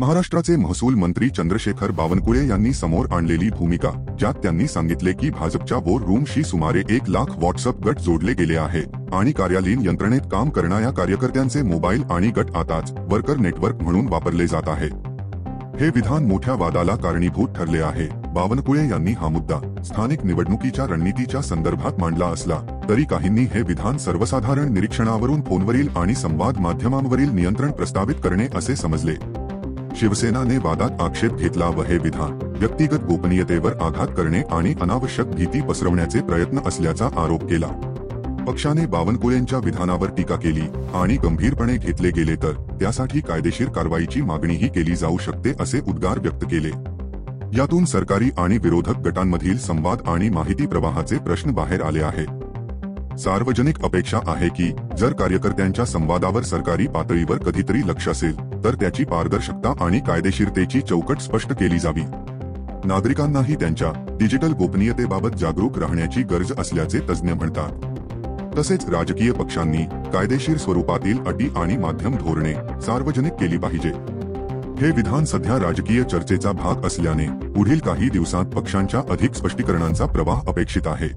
महाराष्ट्राचे महसूल मंत्री चंद्रशेखर बावनकुळे यांनी समोर आणलेली भूमिका, ज्यात त्यांनी सांगितले की भाजपच्या वॉर रूमशी सुमारे 1 लाख व्हॉट्सअप गट जोडले गेले आहे आणि कार्यालयीन यंत्रणेत काम करणाऱ्या कार्यकर्त्यांचे मोबाईल आणि गट आताच वर्कर नेटवर्क म्हणून वापरले जात आहे। हे विधान मोठ्या वादाला कारणीभूत ठरले आहे। बावनकुळे यांनी हा मुद्दा स्थानिक निवडणुकीच्या रणनीतीच्या संदर्भात मांडला असला तरी काहींनी हे विधान सर्वसाधारण निरीक्षणावरून फोनवरील आणि संवाद माध्यमांवरील नियंत्रण प्रस्तावित करणे असे समजले। शिवसेनाने वादात आक्षेप घेतला व हे विधान व्यक्तिगत गोपनीयतेवर आघात करणे आणि अनावश्यक भीती पसरवण्याचे प्रयत्न असल्याचा आरोप केला। पक्षाने बावनकुळेंच्या विधानावर टीका केली आणि गंभीरपणे घेतले गेले तर त्यासाठी कायदेशीर कारवाईची मागणीही केली जाऊ शकते असे उद्गार व्यक्त केले। यातून सरकारी आणि विरोधक गटांमधील संवाद आणि माहिती प्रवाहाचे प्रश्न बाहेर आले आहेत। सार्वजनिक अपेक्षा आहे की जर कार्यकर्त्यांच्या संवादावर सरकारी पातळीवर कधीतरी लक्ष असेल तर त्याची पारदर्शकता आणि कायदेशीरतेची चौकट स्पष्ट केली जावी। नागरिकांनाही त्यांच्या डिजिटल गोपनीयतेबाबत जागरूक राहण्याची गरज असल्याचे तज्ज्ञ म्हणतात। तसेच राजकीय पक्षांनी कायदेशीर स्वरूपातील अटी आणि माध्यम धोरणे सार्वजनिक केली पाहिजे। हे विधान सध्या राजकीय चर्चेचा भाग असल्याने पुढील काही दिवसांत पक्षांच्या अधिक स्पष्टीकरणांचा प्रवाह अपेक्षित आहे।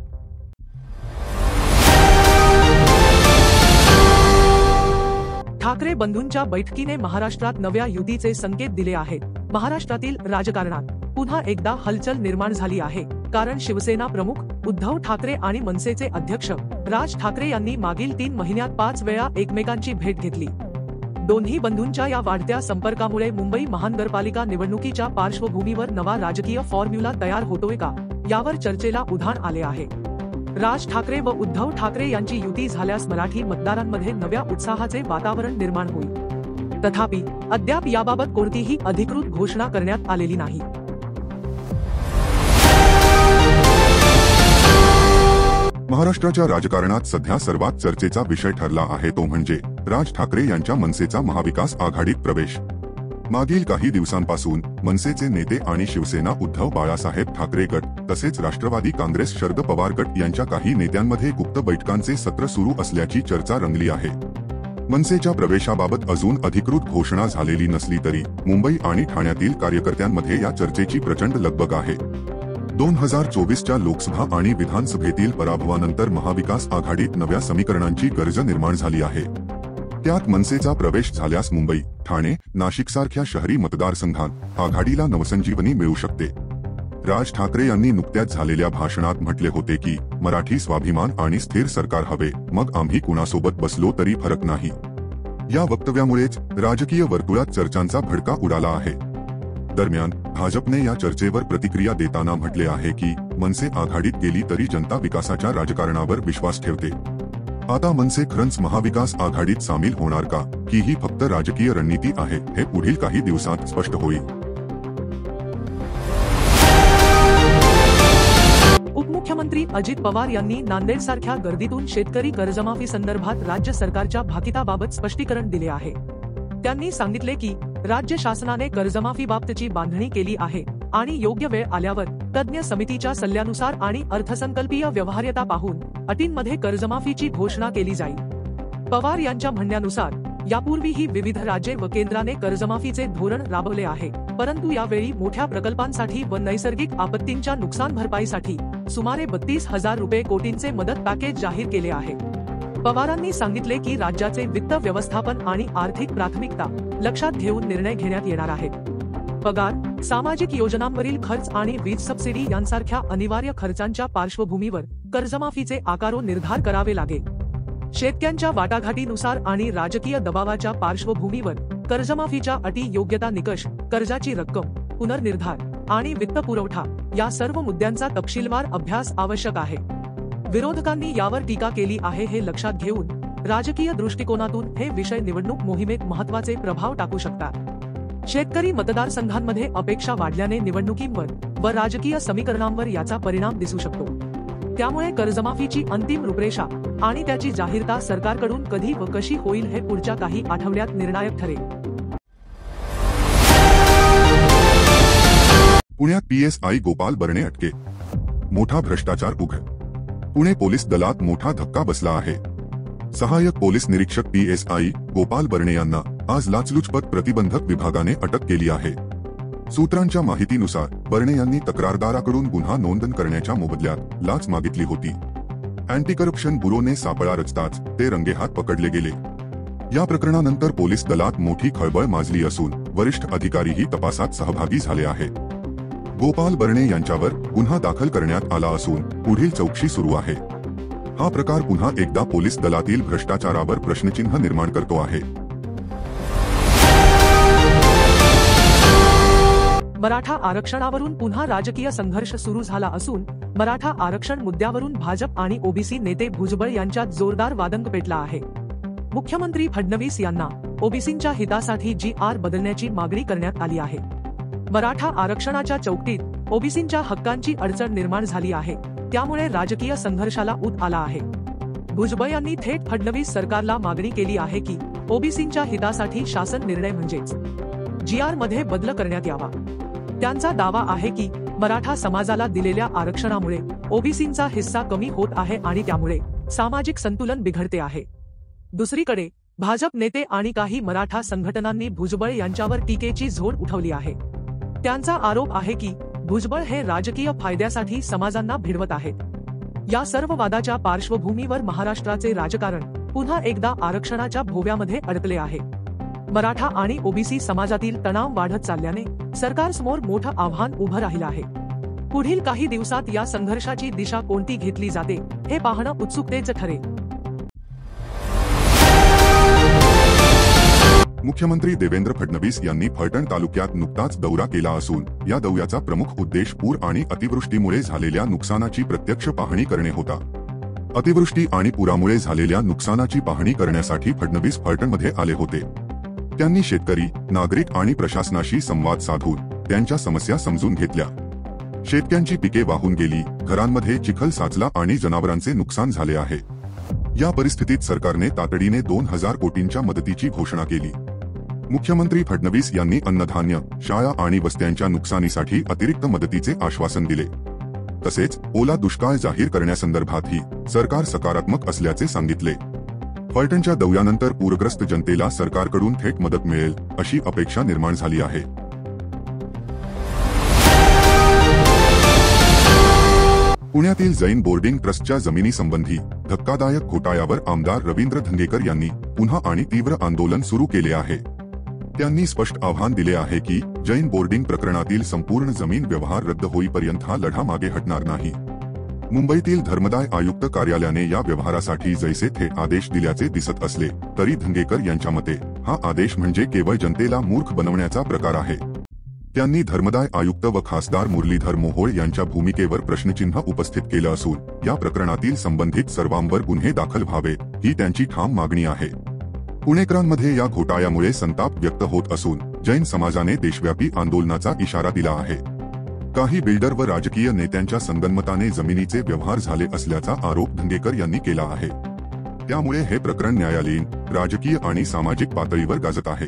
ठाकरे बंधूंच्या बैठकीने महाराष्ट्रात नव्या युतीचे संकेत दिले आहेत। महाराष्ट्रातील राजकारणात पुन्हा एकदा हलचल निर्माण झाली आहे, कारण शिवसेना प्रमुख उद्धव ठाकरे आणि मनसेचे अध्यक्ष राज ठाकरे यांनी मागील 3 महिन्यात 5 वेळा एकमेकांची भेट घेतली। दोन्ही बंधूंच्या या वाढत्या संपर्कामुळे मुंबई महानगरपालिका निवडणुकीच्या पार्श्वभूमीवर नवा राजकीय फॉर्म्युला तयार होतोय का, यावर चर्चेला उधाण आले आहे। राज ठाकरे व उद्धव ठाकरे यांची युती झाल्यास मराठी मतदारांमध्ये नव्या उत्साहाचे वातावरण निर्माण होईल। तथापि अद्याप याबाबत कोणतीही अधिकृत घोषणा करण्यात आलेली नाही। महाराष्ट्राच्या राजकारणात सध्या सर्वात चर्चेचा विषय ठरला आहे तो म्हणजे राज ठाकरे यांच्या मनसेचा महाविकास आघाडीत प्रवेश। मागील काही दिवसांपासून मनसेचे नेते आणि शिवसेना उद्धव बाळासाहेब ठाकरे गट तसेच राष्ट्रवादी काँग्रेस शरद पवार गट यांच्या काही नेत्यांमध्ये गुप्त बैठकांचे सत्र सुरू असल्याची चर्चा रंगली आहे। मनसेच्या प्रवेशाबाबत अजून अधिकृत घोषणा झालेली नसली तरी मुंबई आणि ठाण्यातील कार्यकर्त्यांमध्ये या चर्चेची प्रचंड लगबग आहे। 2024च्या लोकसभा आणि विधानसभेतील पराभवानंतर महाविकास आघाडीत नव्या समीकरणांची गरज निर्माण झाली आहे। त्यात मनसेचा प्रवेश झाल्यास मुंबई, ठाणे, नाशिकसारख्या शहरी मतदारसंघात आघाडीला नवसंजीवनी मिळू शकते। राज ठाकरे यांनी नुकत्याच झालेल्या भाषणात म्हटले होते की मराठी स्वाभिमान आणि स्थिर सरकार हवे, मग आम्ही कुणासोबत बसलो तरी फरक नाही। या वक्तव्यामुळेच राजकीय वर्तुळात चर्चांचा भडका उडाला आहे। दरम्यान भाजपने या चर्चेवर प्रतिक्रिया देताना म्हटले आहे की मनसे आघाडीत गेली तरी जनता विकासाच्या राजकारणावर विश्वास ठेवते। आता मनसे खरंच महाविकास आघाडीत सामील होणार का, की ही फक्त राजकीय रणनीती आहे, हे पुढील काही दिवसांत स्पष्ट होईल। उपमुख्यमंत्री अजित पवार यांनी नांदेडसारख्या गर्दीतून शेतकरी कर्जमाफी संदर्भात राज्य सरकारच्या भाकिताबाबत स्पष्टीकरण दिले आहे। त्यांनी सांगितले की राज्य शासनाने कर्जमाफीबाबतची बांधणी केली आहे आणि योग्य वेळ आल्यावर तज्ञ समितीच्या सल्ल्यानुसार आणि अर्थसंकल्पीय व्यवहार्यता पाहून अटींमध्ये कर्जमाफीची घोषणा केली जाईल। पवार यांच्या म्हणण्यानुसार यापूर्वीही विविध राज्ये व केंद्राने कर्जमाफीचे धोरण राबवले आहे, परंतु यावेळी मोठ्या प्रकल्पांसाठी व नैसर्गिक आपत्तींच्या नुकसान भरपाईसाठी सुमारे 32,000 कोटींचे मदत पॅकेज जाहीर केले आहे। पवारांनी सांगितले की राज्याचे वित्त व्यवस्थापन आणि आर्थिक प्राथमिकता लक्षात घेऊन निर्णय घेण्यात येणार आहेत। पगार, सामाजिक योजनांवरील खर्च आणि वीज सबसिडी यांसारख्या अनिवार्य खर्चांच्या पार्श्वभूमीवर कर्जमाफीचे आकारो निर्धार करावे लागेल। शेतकऱ्यांच्या वाटाघाटीनुसार आणि राजकीय दबावाच्या पार्श्वभूमीवर कर्जमाफीच्या अटी, योग्यता निकष, कर्जाची रक्कम, पुनर्निर्धार आणि वित्तपुरवठा या सर्व मुद्द्यांचा तपशीलवार अभ्यास आवश्यक आहे। विरोधकांनी यावर टीका केली आहे। हे लक्षात घेऊन राजकीय दृष्टिकोनातून हे विषय निवडणूक मोहिमेत महत्त्वाचे प्रभाव टाकू शकतात। शेतकरी मतदारसंघांमध्ये अपेक्षा वाढल्याने निवडणुकींवर व राजकीय समीकरणांवर याचा परिणाम दिसू शकतो। त्यामुळे कर्जमाफीची अंतिम रूपरेषा आणि त्याची जाहीरता सरकारकडून कधी व कशी होईल हे पुढच्या काही आठवड्यात निर्णायक ठरेल। पुण्यात PSI गोपाल बर्णे अटके, मोठा भ्रष्टाचार उघड। पुणे पोलीस दलात मोठा धक्का बसला आहे। सहाय्यक पोलीस निरीक्षक PSI गोपाल बर्णे यांना आज लाचलुचपत प्रतिबंधक विभागाने अटक केली आहे। सूत्रांच्या माहितीनुसार बर्णे यांनी तक्रारदाराकडून गुन्हा नोंद करण्याच्या मोबदल्यात लाच मागितली होती। अँटी करप्शन ब्युरोने सापळा रचताच ते रंगेहात पकडले गेले। या प्रकरणानंतर पोलीस दलात मोठी खळबळ माजली असून वरिष्ठ अधिकारीही तपासात सहभागी झाले आहेत। गोपाल बर्णे यांच्यावर गुन्हा दाखल करण्यात आला असून पुढील चौकशी सुरू आहे। हा प्रकार पुन्हा एकदा पोलीस दलातील भ्रष्टाचारावर प्रश्नचिन्ह निर्माण करतो आहे। मराठा आरक्षणावरून पुन्हा राजकीय संघर्ष सुरू झाला असून मराठा आरक्षण मुद्द्यावरून भाजप आणि ओबीसी नेते भुजबळ यांच्यात जोरदार वादंग पेटला आहे। मुख्यमंत्री फडणवीस यांना ओबीसींच्या हितासाठी GR बदलण्याची मागणी करण्यात आली आहे। मराठा आरक्षणाच्या चौकटीत ओबीसींच्या हक्कांची अडचण निर्माण झाली आहे, त्यामुळे राजकीय संघर्षाला ऊत आला आहे। भुजबळ यांनी थेट फडणवीस सरकारला मागणी केली आहे की ओबीसींच्या हितासाठी शासन निर्णय म्हणजेच GR मध्ये बदल करण्यात यावा। त्यांचा दावा आहे की मराठा समाजाला दिलेल्या आरक्षणामुळे ओबीसींचा हिस्सा कमी होत आहे आणि त्यामुळे सामाजिक संतुलन बिघडते आहे। दुसरीकडे भाजप नेते आणि काही मराठा संघटनांनी भुजबळ यांच्यावर टीकेची झोड उठवली आहे। त्यांचा आरोप आहे की भुजबळ हे राजकीय फायद्यासाठी समाजांना भिडवत आहेत। या सर्व वादाच्या पार्श्वभूमीवर महाराष्ट्राचे राजकारण पुन्हा एकदा आरक्षणाच्या भोव्यामध्ये अडकले आहे। मराठा आणि ओबीसी समाजातील तणाव वाढत चालल्याने सरकारसमोर मोठं आव्हान उभं राहिलं आहे। पुढील काही दिवसात या संघर्षाची दिशा कोणती घेतली जाते हे पाहणं उत्सुकतेचं ठरेल। मुख्यमंत्री देवेंद्र फडणवीस यांनी फलटण तालुक्यात नुकताच दौरा केला असून या दौऱ्याचा प्रमुख उद्देश पूर आणि अतिवृष्टीमुळे झालेल्या नुकसानाची प्रत्यक्ष पाहणी करणे होता। अतिवृष्टी आणि पुरामुळे झालेल्या नुकसानाची पाहणी करण्यासाठी फडणवीस फलटणमध्ये आले होते। त्यांनी शेतकरी, नागरिक आणि प्रशासनाशी संवाद साधून त्यांच्या समस्या समजून घेतल्या। शेतकऱ्यांची पिके वाहून गेली, घरांमध्ये चिखल साचला आणि जनावरांचे नुकसान झाले आहे। या परिस्थितीत सरकारने तातडीने 2000 कोटींच्या मदतीची घोषणा केली। मुख्यमंत्री फडणवीस यांनी अन्नधान्य, शाळा आणि वस्त्यांच्या नुकसानीसाठी अतिरिक्त मदतीचे आश्वासन दिले। तसेच ओला दुष्काळ जाहीर करण्यासंदर्भातही सरकार सकारात्मक असल्याचे सांगितले। फलटणच्या दौऱ्यानंतर पूरग्रस्त जनतेला सरकारकडून थेट मदत मिळेल अशी अपेक्षा निर्माण झाली आहे। पुण्यातील जैन बोर्डिंग ट्रस्टच्या जमिनीसंबंधी धक्कादायक घोटाळ्यावर आमदार रवींद्र धंगेकर यांनी पुन्हा आणि तीव्र आंदोलन सुरू केले आहे। त्यांनी स्पष्ट आव्हान दिले आहे की जैन बोर्डिंग प्रकरणातील संपूर्ण जमीन व्यवहार रद्द होईपर्यंत हा लढा मागे हटणार नाही। मुंबईतील धर्मदाय आयुक्त कार्यालयाने या व्यवहारासाठी जैसे थे आदेश दिल्याचे दिसत असले तरी धंगेकर यांच्या मते हा आदेश म्हणजे केवळ जनतेला मूर्ख बनवण्याचा प्रकार आहे। त्यांनी धर्मदाय आयुक्त व खासदार मुरलीधर मोहोळ यांच्या भूमिकेवर प्रश्नचिन्ह उपस्थित केलं असून या प्रकरणातील संबंधित सर्वांवर गुन्हे दाखल व्हावेत ही त्यांची ठाम मागणी आहे। पुणेकरांमध्ये या घोटाळ्यामुळे संताप व्यक्त होत असून जैन समाजाने देशव्यापी आंदोलनाचा इशारा दिला आहे। काही बिल्डर व राजकीय नेत्यांच्या संगनमताने जमिनीचे व्यवहार झाले असल्याचा आरोप धंगेकर यांनी केला आहे। त्यामुळे हे प्रकरण न्यायालयीन, राजकीय आणि सामाजिक पातळीवर गाजत आहे।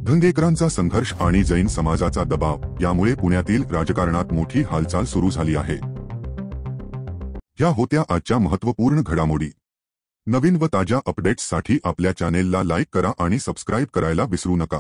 धंगेकरांचा संघर्ष आणि जैन समाजाचा दबाव यामुळे पुण्यातील राजकारणात मोठी हालचाल सुरू झाली आहे। या होत्या आजच्या महत्त्वपूर्ण घडामोडी। नवीन व ताज्या अपडेट्ससाठी आपल्या चॅनेलला लाईक करा आणि सबस्क्राईब करायला विसरू नका।